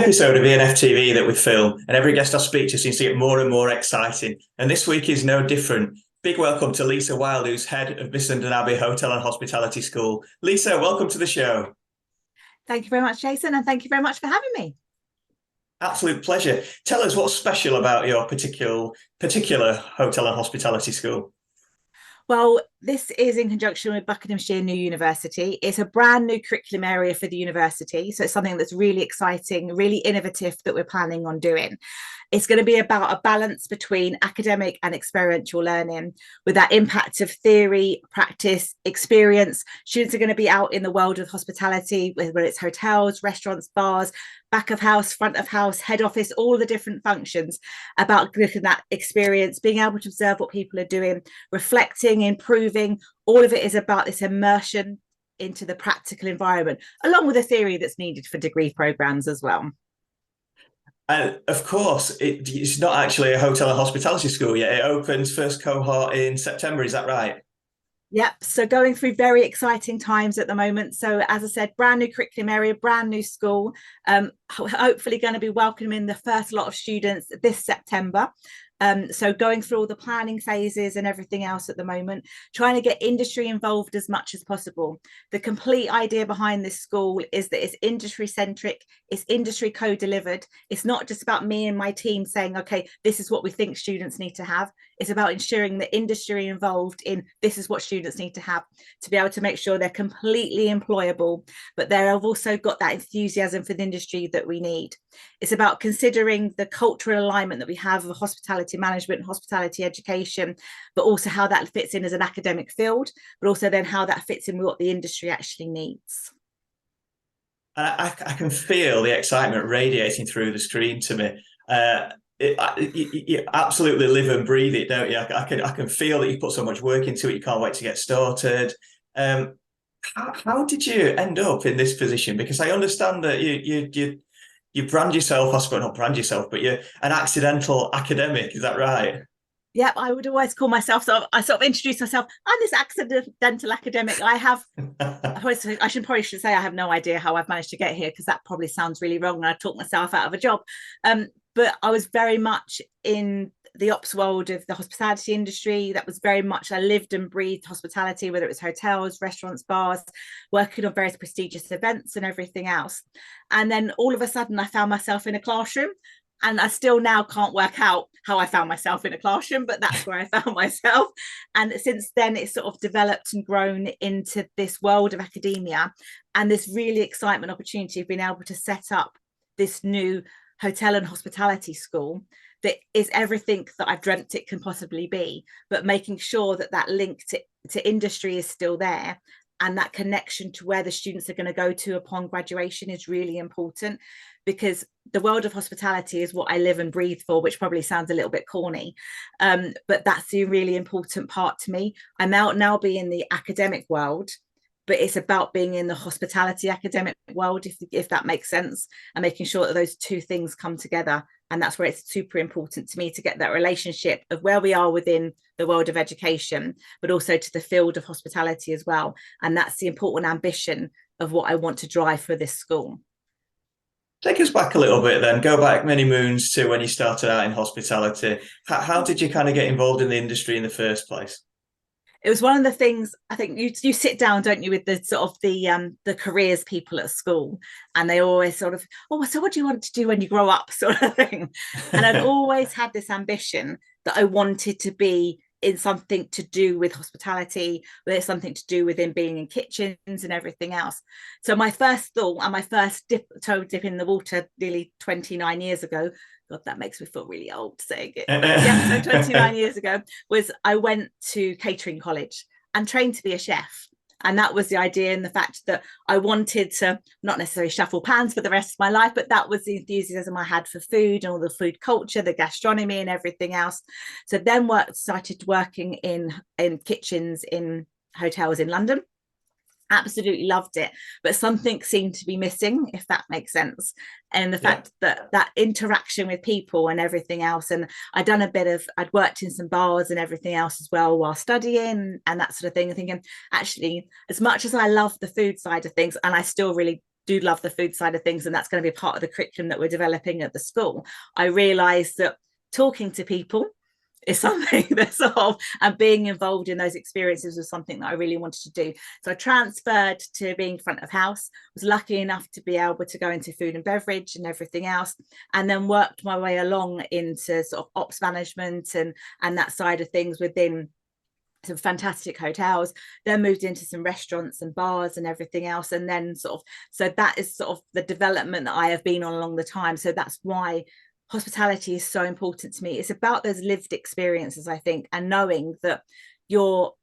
episode of E&Ftv that we film, and every guest I speak to seems to get more and more exciting. And this week is no different. Big welcome to Lisa Wyld, who's head of Missenden Abbey Hotel and Hospitality School. Lisa, welcome to the show. Thank you very much, Jason, and thank you very much for having me. Absolute pleasure. Tell us what's special about your particular hotel and hospitality school. Well, this is in conjunction with Buckinghamshire New University. It's a brand new curriculum area for the university. So it's something that's really exciting, really innovative that we're planning on doing. It's going to be about a balance between academic and experiential learning with that impact of theory, practice, experience. Students are going to be out in the world of hospitality, whether it's hotels, restaurants, bars, back of house, front of house, head office, all the different functions, about looking at that experience, being able to observe what people are doing, reflecting, improving. All of it is about this immersion into the practical environment, along with the theory that's needed for degree programs as well. And of course, it's not actually a hotel and hospitality school yet. It opens first cohort in September, is that right? Yep, so going through very exciting times at the moment. So as I said, brand new curriculum area, brand new school, hopefully going to be welcoming the first lot of students this September. So going through all the planning phases and everything else at the moment, trying to get industry involved as much as possible. The complete idea behind this school is that it's industry centric, it's industry co-delivered. It's not just about me and my team saying, okay, this is what we think students need to have. It's about ensuring the industry involved in this is what students need to have to be able to make sure they're completely employable, but they have also got that enthusiasm for the industry that we need. It's about considering the cultural alignment that we have of hospitality management and hospitality education, but also how that fits in as an academic field, but also then how that fits in with what the industry actually needs. I can feel the excitement radiating through the screen to me. You absolutely live and breathe it, don't you? I can feel that you put so much work into it. You can't wait to get started. How did you end up in this position? Because I understand that you brand yourself, I suppose not brand yourself, but you're an accidental academic. Is that right? Yep, I would always call myself, I sort of introduce myself, I'm this accidental academic. I probably should say I have no idea how I've managed to get here, because that probably sounds really wrong and I talk myself out of a job. But I was very much in the ops world of the hospitality industry. That was very much, I lived and breathed hospitality, whether it was hotels, restaurants, bars, working on various prestigious events and everything else. And then all of a sudden I found myself in a classroom. And I still now can't work out how I found myself in a classroom, but that's where I found myself. And since then, it's sort of developed and grown into this world of academia and this really excitement opportunity of being able to set up this new hotel and hospitality school that is everything that I've dreamt it can possibly be, but making sure that that link to industry is still there. And that connection to where the students are going to go to upon graduation is really important, because the world of hospitality is what I live and breathe for, which probably sounds a little bit corny, but that's the really important part to me. I'm out now being in the academic world, but it's about being in the hospitality academic world, if that makes sense, and making sure that those two things come together. And that's where it's super important to me to get that relationship of where we are within the world of education, but also to the field of hospitality as well. And that's the important ambition of what I want to drive for this school. Take us back a little bit then, go back many moons to when you started out in hospitality. How did you kind of get involved in the industry in the first place? It was one of the things, I think you sit down, don't you, with the sort of the careers people at school, and they always sort of, oh, so what do you want to do when you grow up, sort of thing. And I'd always had this ambition that I wanted to be in something to do with hospitality, where there's something to do with being in kitchens and everything else. So my first thought and my first toe dip in the water nearly 29 years ago, God, that makes me feel really old saying it. Yeah, so 29 years ago was I went to catering college and trained to be a chef. And that was the idea, and the fact that I wanted to not necessarily shuffle pans for the rest of my life, but that was the enthusiasm I had for food and all the food culture, the gastronomy and everything else. So then started working in kitchens in hotels in London. Absolutely loved it, but something seemed to be missing, if that makes sense. And the fact that interaction with people and everything else, and I'd worked in some bars and everything else as well while studying and that sort of thing, and thinking, actually, as much as I love the food side of things, and I still really do love the food side of things, and that's going to be part of the curriculum that we're developing at the school, I realized that talking to people is something that sort of, and being involved in those experiences was something that I really wanted to do. So I transferred to being front of house, was lucky enough to be able to go into food and beverage and everything else, and then worked my way along into sort of ops management and that side of things within some fantastic hotels, then moved into some restaurants and bars and everything else. And then sort of, so that is sort of the development that I have been on along the time. So that's why hospitality is so important to me. It's about those lived experiences, I think, and knowing that you're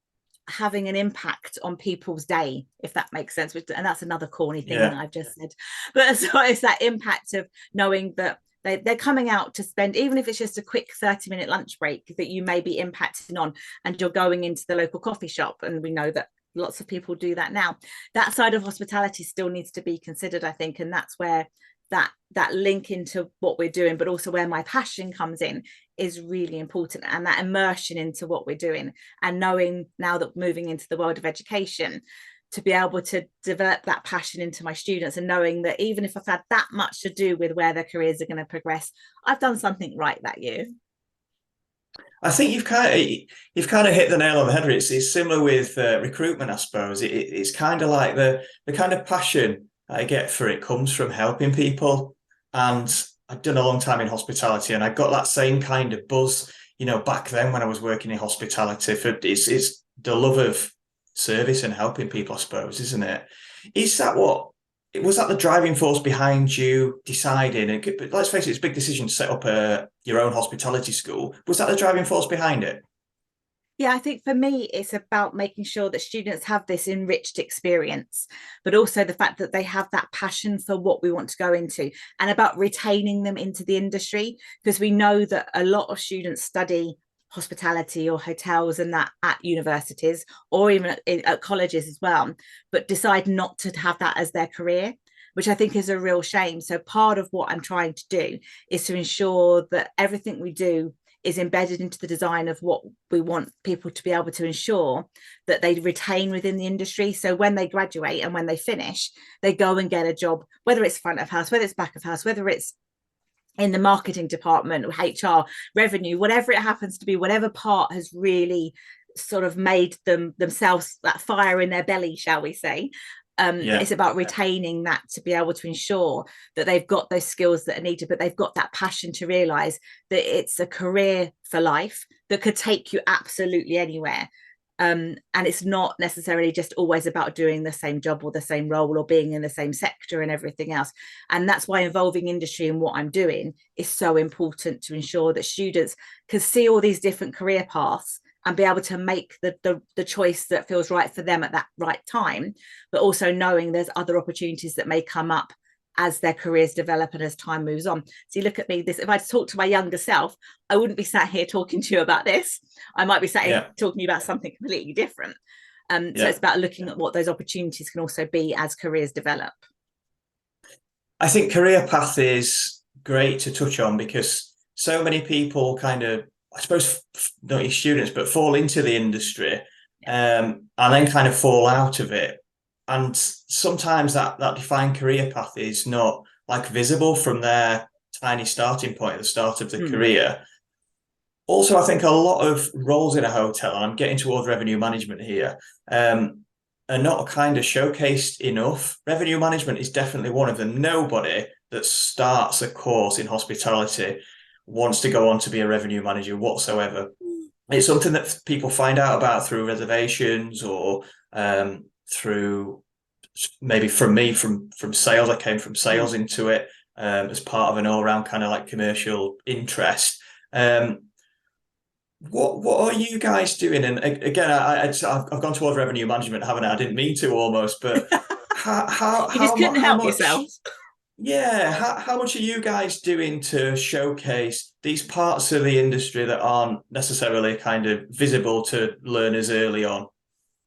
having an impact on people's day, if that makes sense. And that's another corny thing that I've just said. But so it's that impact of knowing that they're coming out to spend, even if it's just a quick 30-minute lunch break that you may be impacting on, and you're going into the local coffee shop. And we know that lots of people do that now. That side of hospitality still needs to be considered, I think. And that's where that link into what we're doing, but also where my passion comes in, is really important. And that immersion into what we're doing, and knowing now that moving into the world of education, to be able to develop that passion into my students, and knowing that even if I've had that much to do with where their careers are going to progress, I've done something right that year. I think you've kind of hit the nail on the head. It's similar with recruitment, I suppose. It's kind of like the kind of passion I get for it comes from helping people. And I've done a long time in hospitality, and I got that same kind of buzz, back then when I was working in hospitality. It's the love of service and helping people, I suppose, isn't it? Was that the driving force behind you deciding? And let's face it, it's a big decision to set up your own hospitality school. Was that the driving force behind it? Yeah, I think for me, it's about making sure that students have this enriched experience, but also the fact that they have that passion for what we want to go into, and about retaining them into the industry, because we know that a lot of students study hospitality or hotels and that at universities, or even at colleges as well, but decide not to have that as their career, which I think is a real shame. So part of what I'm trying to do is to ensure that everything we do is embedded into the design of what we want people to be able to ensure that they retain within the industry. So when they graduate and when they finish, they go and get a job, whether it's front of house, whether it's back of house, whether it's in the marketing department or HR, revenue, whatever it happens to be, whatever part has really sort of made themselves that fire in their belly, shall we say. It's about retaining that, to be able to ensure that they've got those skills that are needed, but they've got that passion to realize that it's a career for life that could take you absolutely anywhere. And it's not necessarily just always about doing the same job or the same role or being in the same sector and everything else. And that's why involving industry in what I'm doing is so important, to ensure that students can see all these different career paths and be able to make the choice that feels right for them at that right time, but also knowing there's other opportunities that may come up as their careers develop and as time moves on. So you look at me, if I talk to my younger self, I wouldn't be sat here talking to you about this. I might be sat here talking to you about something completely different. So it's about looking at what those opportunities can also be as careers develop. I think career path is great to touch on, because so many people kind of, I suppose, not your students, but fall into the industry and then kind of fall out of it. And sometimes that defined career path is not like visible from their tiny starting point at the start of the career. Also, I think a lot of roles in a hotel, and I'm getting towards revenue management here, are not kind of showcased enough. Revenue management is definitely one of them. Nobody that starts a course in hospitality wants to go on to be a revenue manager whatsoever. It's something that people find out about through reservations, or through maybe from sales. I came from sales into it as part of an all-round kind of like commercial interest. What are you guys doing? And again, I've gone towards revenue management, haven't I? I didn't mean to, almost, but how you just couldn't help much, yourself. How much are you guys doing to showcase these parts of the industry that aren't necessarily kind of visible to learners early on?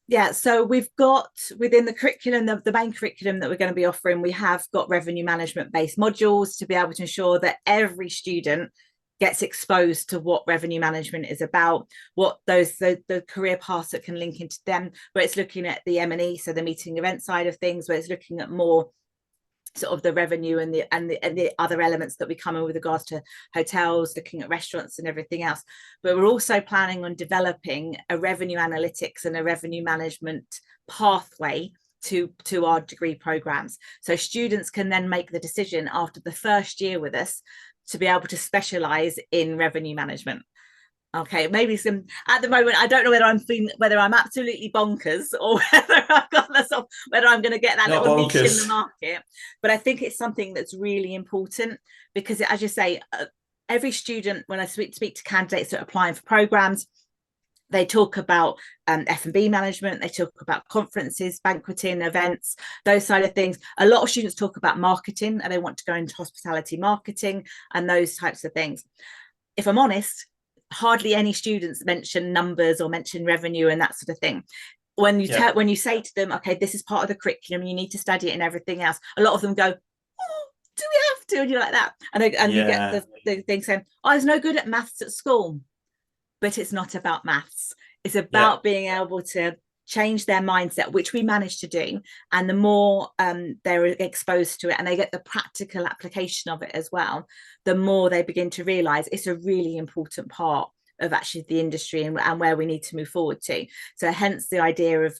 Yeah, so we've got within the curriculum, the main curriculum that we're going to be offering, we have got revenue management based modules to be able to ensure that every student gets exposed to what revenue management is about, what the career paths that can link into them, where it's looking at the M&E, so the meeting event side of things, where it's looking at more sort of the revenue and the other elements that we come in with regards to hotels, looking at restaurants and everything else. But we're also planning on developing a revenue analytics and a revenue management pathway to our degree programs. So students can then make the decision after the first year with us to be able to specialize in revenue management. Okay, maybe some at the moment. I don't know whether I'm absolutely bonkers or whether I'm going to get that Not little niche in bonkers. the market. But I think it's something that's really important because, as you say, every student, when I speak to candidates that are applying for programs, they talk about F&B management, they talk about conferences, banqueting, events, those side of things. A lot of students talk about marketing and they want to go into hospitality marketing and those types of things. If I'm honest, hardly any students mention numbers or mention revenue and that sort of thing. When you say to them, okay, this is part of the curriculum, you need to study it and everything else, a lot of them go, oh, do we have to? And you're like that. And you get the thing saying, I was no good at maths at school. But it's not about maths. It's about being able to change their mindset, which we manage to do. And the more they're exposed to it and they get the practical application of it as well, the more they begin to realize it's a really important part of actually the industry and where we need to move forward to. So hence the idea of,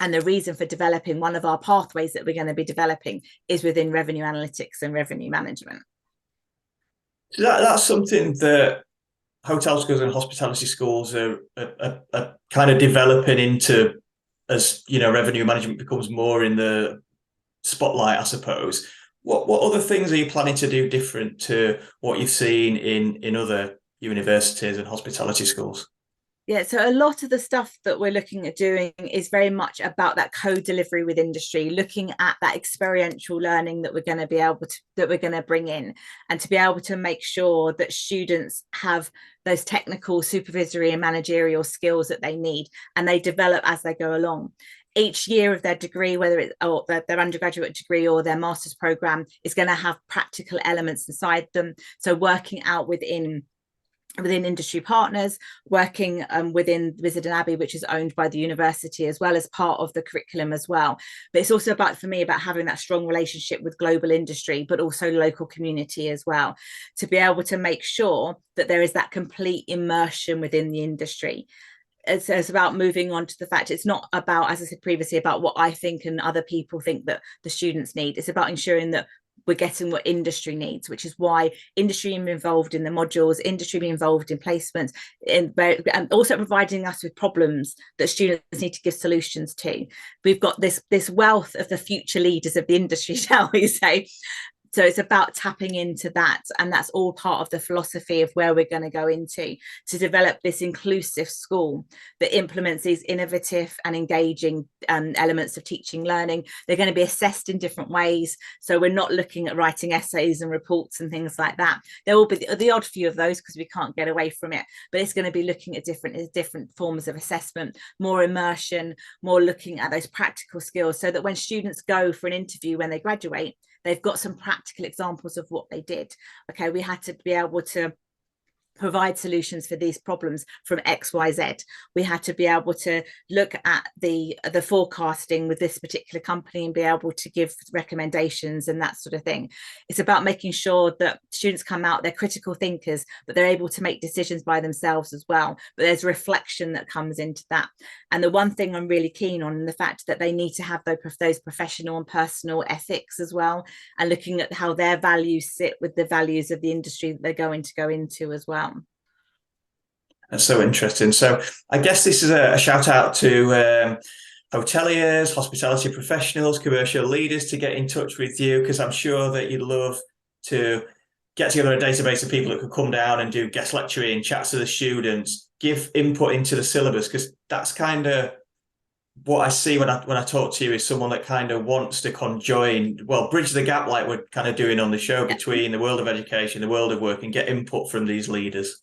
and the reason for developing one of our pathways that we're going to be developing is within revenue analytics and revenue management. So that's something that hotel schools and hospitality schools are kind of developing into, as you know, revenue management becomes more in the spotlight, I suppose. What other things are you planning to do different to what you've seen in other universities and hospitality schools? Yeah, so a lot of the stuff that we're looking at doing is very much about that co-delivery with industry, looking at that experiential learning that we're going to be able to, that we're going to bring in, and to be able to make sure that students have those technical, supervisory and managerial skills that they need, and they develop as they go along. Each year of their degree, whether it's their undergraduate degree or their master's program, is going to have practical elements inside them. So working out within industry partners, working within Missenden Abbey, which is owned by the university, as well as part of the curriculum as well. But it's also about, for me, about having that strong relationship with global industry, but also local community as well, to be able to make sure that there is that complete immersion within the industry. It's about moving on to the fact it's not about, as I said previously, about what I think and other people think that the students need. It's about ensuring that we're getting what industry needs, which is why industry being involved in the modules, industry being involved in placements, and also providing us with problems that students need to give solutions to. We've got this wealth of the future leaders of the industry, shall we say. So it's about tapping into that, and that's all part of the philosophy of where we're going to go into, to develop this inclusive school that implements these innovative and engaging elements of teaching learning. They're going to be assessed in different ways, so we're not looking at writing essays and reports and things like that. There will be the odd few of those because we can't get away from it, but it's going to be looking at different forms of assessment, more immersion, more looking at those practical skills, so that when students go for an interview when they graduate, they've got some practical examples of what they did. Okay, we had to be able to provide solutions for these problems from XYZ. We had to be able to look at the forecasting with this particular company and be able to give recommendations and that sort of thing. It's about making sure that students come out, they're critical thinkers, but they're able to make decisions by themselves as well. But there's reflection that comes into that. And the one thing I'm really keen on, the fact that they need to have those professional and personal ethics as well, and looking at how their values sit with the values of the industry that they're going to go into as well. That's so interesting. So I guess this is a shout out to hoteliers, hospitality professionals, commercial leaders to get in touch with you, because I'm sure that you'd love to get together a database of people that could come down and do guest lecturing, chats to the students, give input into the syllabus, because that's kind of what I see when I talk to you, is someone that kind of wants to conjoin, well, bridge the gap like we're kind of doing on the show between the world of education, the world of work, and get input from these leaders.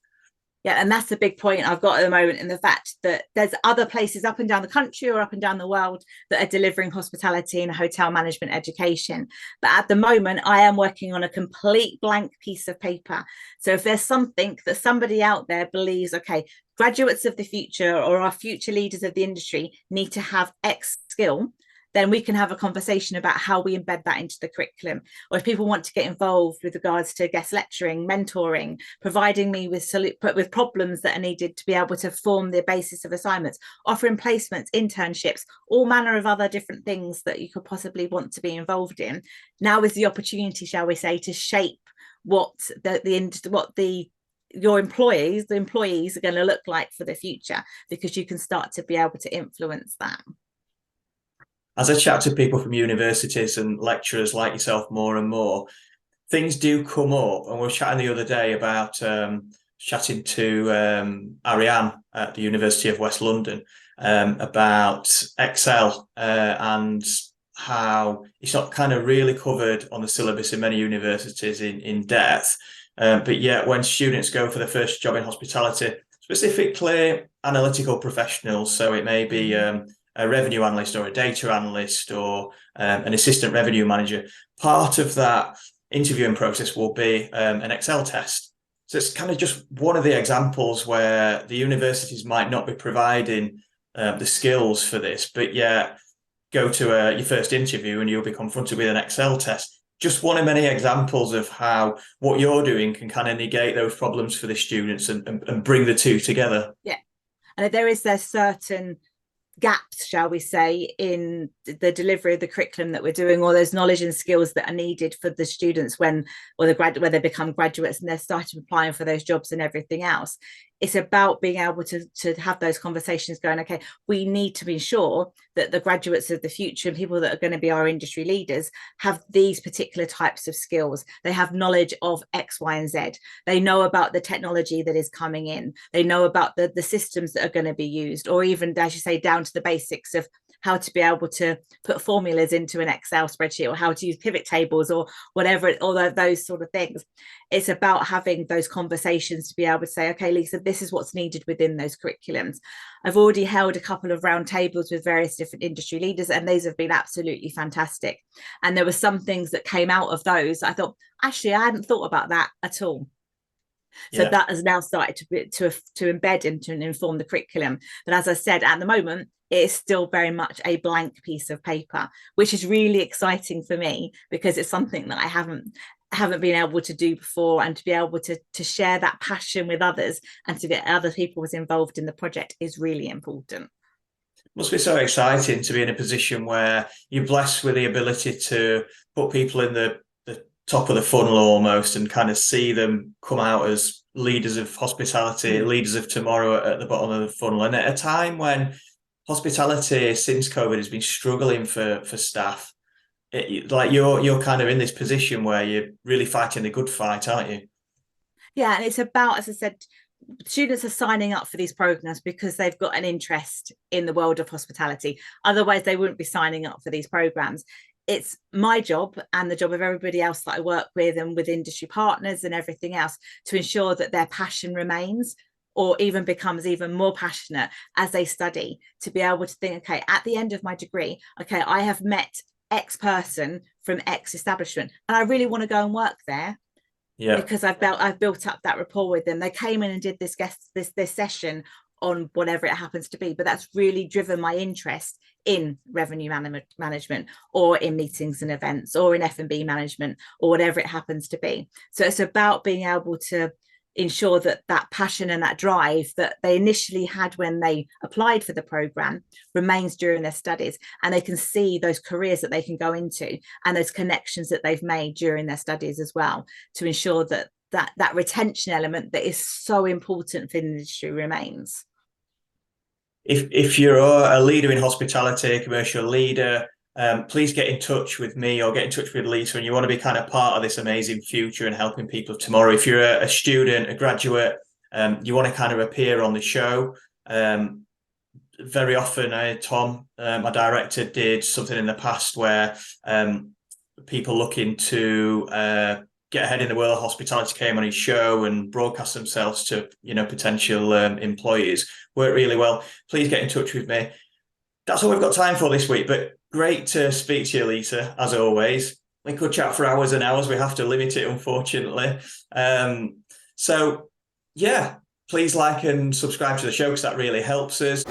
Yeah, and that's the big point I've got at the moment, in the fact that there's other places up and down the country or up and down the world that are delivering hospitality and hotel management education. But at the moment, I am working on a complete blank piece of paper. So if there's something that somebody out there believes, okay, graduates of the future or our future leaders of the industry need to have X skill, then we can have a conversation about how we embed that into the curriculum. Or if people want to get involved with regards to guest lecturing, mentoring, providing me with problems that are needed to be able to form the basis of assignments, offering placements, internships, all manner of other different things that you could possibly want to be involved in. Now is the opportunity, shall we say, to shape what your employees are going to look like for the future, because you can start to be able to influence that. As I chat to people from universities and lecturers like yourself more and more, things do come up. And we were chatting the other day about chatting to Ariane at the University of West London about Excel and how it's not kind of really covered on the syllabus in many universities in depth. But yet when students go for their first job in hospitality, specifically analytical professionals, so it may be a revenue analyst or a data analyst or an assistant revenue manager, part of that interviewing process will be an Excel test. So it's kind of just one of the examples where the universities might not be providing the skills for this, but yet go to your first interview and you'll be confronted with an Excel test. Just one of many examples of how what you're doing can kind of negate those problems for the students and bring the two together. Yeah, and there's certain gaps, shall we say, in the delivery of the curriculum that we're doing, or those knowledge and skills that are needed for the students when they become graduates and they're starting applying for those jobs and everything else. It's about being able to have those conversations going, okay, we need to be sure that the graduates of the future and people that are going to be our industry leaders have these particular types of skills. They have knowledge of X, Y, and Z. They know about the technology that is coming in. They know about the systems that are going to be used, or even, as you say, down to the basics of how to be able to put formulas into an Excel spreadsheet, or how to use pivot tables, or whatever, all those sort of things. It's about having those conversations to be able to say, okay, Lisa, this is what's needed within those curriculums. I've already held a couple of round tables with various different industry leaders, and those have been absolutely fantastic. And there were some things that came out of those. I thought, actually, I hadn't thought about that at all. So that has now started to embed into and inform the curriculum. But as I said, at the moment, it is still very much a blank piece of paper, which is really exciting for me, because it's something that I haven't been able to do before, and to be able to share that passion with others and to get other people involved in the project is really important. Must be so exciting to be in a position where you're blessed with the ability to put people in the top of the funnel almost, and kind of see them come out as leaders of hospitality, leaders of tomorrow at the bottom of the funnel. And at a time when hospitality since COVID has been struggling for staff, like you're kind of in this position where you're really fighting the good fight, aren't you? Yeah, and it's about, as I said, students are signing up for these programs because they've got an interest in the world of hospitality. Otherwise, they wouldn't be signing up for these programs. It's my job and the job of everybody else that I work with, and with industry partners and everything else, to ensure that their passion remains, or even becomes even more passionate as they study, to be able to think, okay, at the end of my degree, okay, I have met X person from X establishment, and I really want to go and work there. Yeah, because I've built up that rapport with them. They came in and did this session on whatever it happens to be, but that's really driven my interest in revenue management, or in meetings and events, or in F&B management, or whatever it happens to be. So it's about being able to ensure that that passion and that drive that they initially had when they applied for the program remains during their studies, and they can see those careers that they can go into and those connections that they've made during their studies as well, to ensure that that retention element that is so important for the industry remains. If you're a leader in hospitality, a commercial leader, please get in touch with me or get in touch with Lisa, and you want to be kind of part of this amazing future and helping people of tomorrow. If you're a student, a graduate, you want to kind of appear on the show. Very often, Tom, my director, did something in the past where people looking to get ahead in the world of hospitality came on his show and broadcast themselves to potential employees. Worked really well. Please get in touch with me. That's all we've got time for this week, but great to speak to you, Lisa, as always. We could chat for hours and hours. We have to limit it, unfortunately. So, yeah, please like and subscribe to the show, because that really helps us.